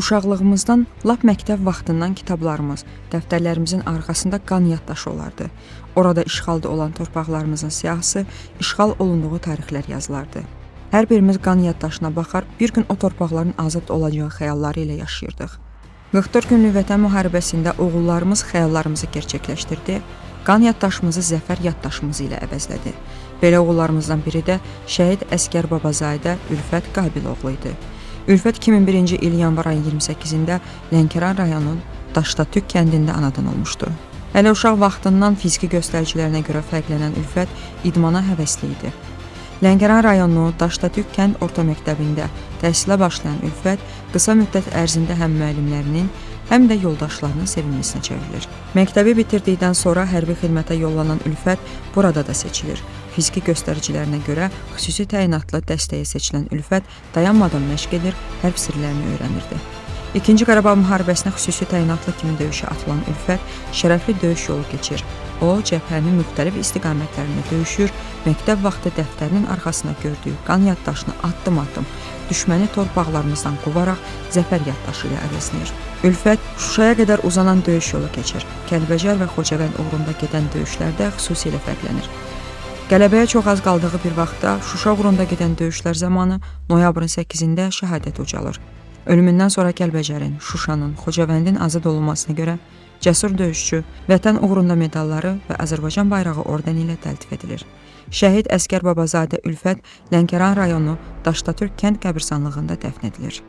Uşaqlığımızdan, lap məktəb vaxtından kitablarımız, dəftərlərimizin arxasında qan yaddaşı olardı. Orada işğalda olan torpaqlarımızın siyahısı, işğal olunduğu tarixlər yazılardı. Hər birimiz qan yaddaşına baxar, bir gün o torpaqların azad olacağı xəyalları ilə yaşayırdıq. 44 günlük Vətən müharibəsində oğullarımız xəyallarımızı gerçəkləşdirdi, qan yaddaşımızı zəfər yaddaşımız ilə əvəzlədi. Belə oğullarımızdan biri də şəhid Əsgər Babazadə Ülfət Qabiloğlu idi. Ülfət 2001-ci il yanvar ayının 28-də Lənkəran rayonunun Daştatürk kəndində anadan olmuşdu. Hələ uşaq vaxtından fiziki göstəricilərinə görə fərqlənən Ülfət idmana həvəsli idi. Lənkəran rayonu Daştatürk kənd orta məktəbində təhsilə başlayan Ülfət qısa müddət ərzində həm müəllimlərinin, həm də yoldaşlarının sevimlisinə çevrilir. Məktəbi bitirdikdən sonra hərbi xidmətə yollanan Ülfət burada da seçilir. Fiziki göstəricilərinə görə xüsusi təyinatlı dəstəyə seçilən Ülfət dayanmadan məşq edir, hərb sirlərini öyrənirdi. İkinci Qarabağ müharibəsinə xüsusi təyinatlı kimi döyüşə atılan Ülfət şərəfli döyüş yolu keçir. O, cəbhənin müxtəlif istiqamətlərində döyüşür, məktəb vaxtı dəftərinin arxasına gördüyü qan yaddaşını addım-addım düşməni torpaqlarımızdan qovaraq zəfər yaddaşı ilə əvəzləyir. Ülfət Şuşaya qədər uzanan döyüş yolu keçir. Kəlbəcər və Xocavənd uğrunda gedən döyüşlərdə xüsusilə fərqlənir. Qələbəyə çox az qaldığı bir vaxtda Şuşa uğrunda gedən döyüşlər zamanı noyabrın 8-də şəhadət ucalır. Ölümündən sonra Kəlbəcərin, Şuşanın, Xocavəndin azad olunmasına görə cəsur döyüşçü, Vətən uğrunda medalları və Azərbaycan bayrağı ordeni ilə təltif edilir. Şəhid Əsgər Babazadə Ülfət Lənkəran rayonu Daştatürk kənd qəbirstanlığında dəfn edilir.